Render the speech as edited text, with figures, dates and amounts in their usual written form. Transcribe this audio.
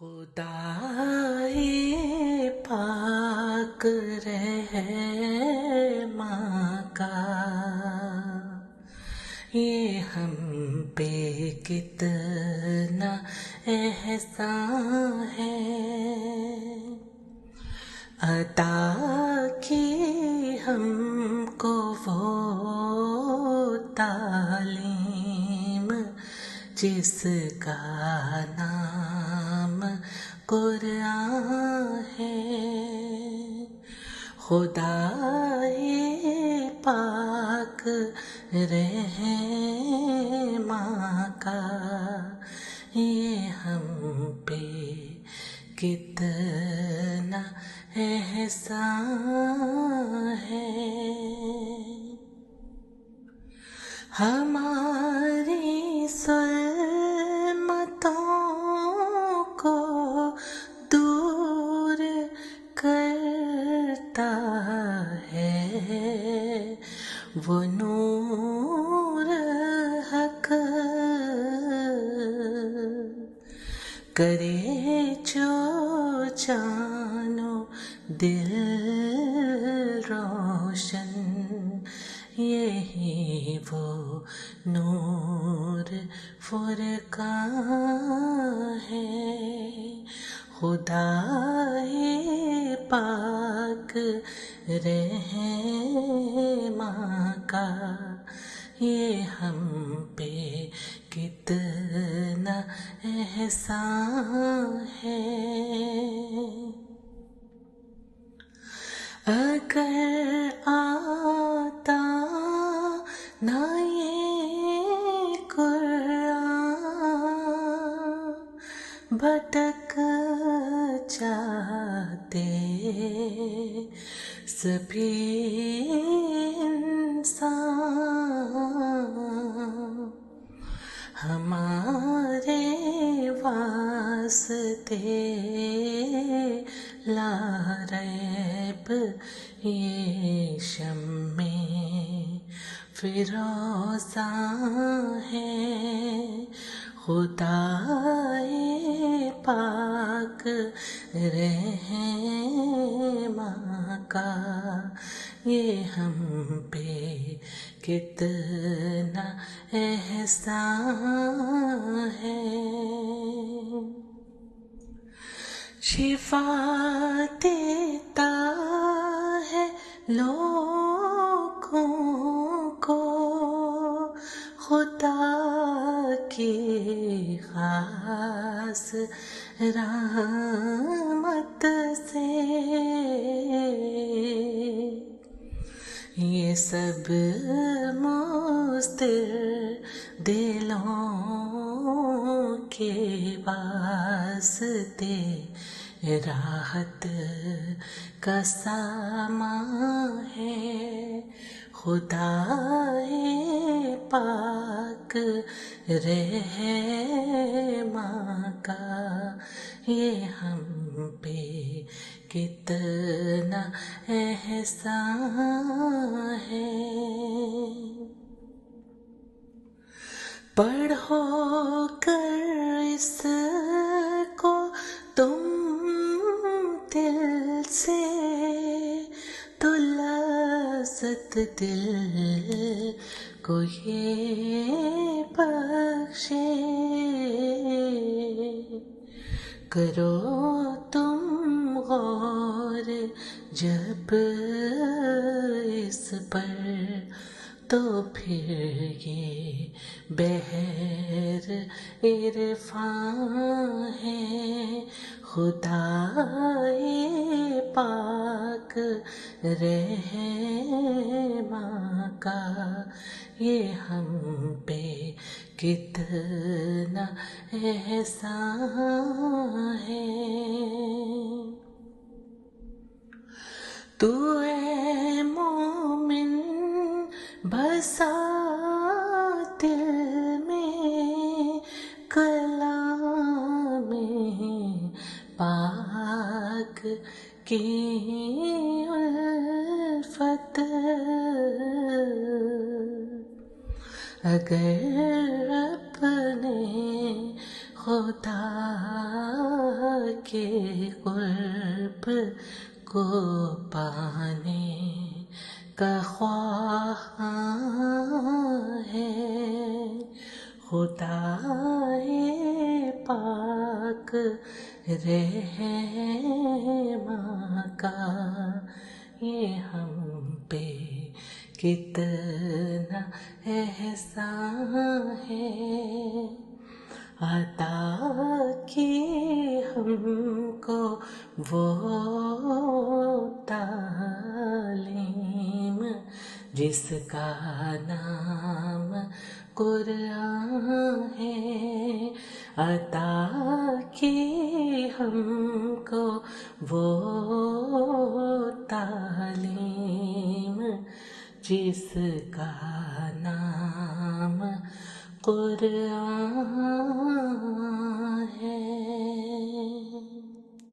خدائے پاک رحماں کا یہ ہم پہ کتنا احسان ہے، عطا کی ہم کو وہ تعلیم جس کا نام قرآن ہے۔ خدائے پاک رحماں کا یہ ہم پہ کتنا احسان ہے، ہماری ظلمتوں کو دور کرتا ہے وہ نور حق، کرے جو جانو دل روشن، یہی وہ نور فرقان ہے۔ خدائے پاک رحماں کا یہ ہم پہ کتنا احسان ہے، اگر آتا نہ یہ قرآن بھٹک جاتے سبھی انسان، ہمارے واسطے لا ریب یہ شمع فروزاں ہے۔ خدائے پاک رحماں کا یہ ہم پہ کتنا احسان ہے، شفا دیتا ہے لوگوں کو خدا کی خاص رحمت سے، یہ سب مضطر دلوں کے واسطے راحت کا سامان ہے۔ خدائے پاک رحماں کا یہ ہم پہ کتنا احسان ہے، پڑھو کر اس کو تم دل سے تو لذت دل کو یہ بخشے، کرو تم غور جب اس پر تو پھر یہ بحر عرفان ہے۔ خدائے پاک رحماں کا یہ ہم پہ کتنا احسان ہے، تو اے مومن بسا دل میں کلام پاک کی الفت، اگر اپنے خدا کے قرب کو پانے کا خواہاں ہے، خدائے پاک رحماں کا یہ ہم پہ کتنا احسان ہے، عطا کی ہم کو وہ تعلیم جس کا نام قرآن ہے، عطا کی ہم کو وہ تعلیم جس کا نام قرآن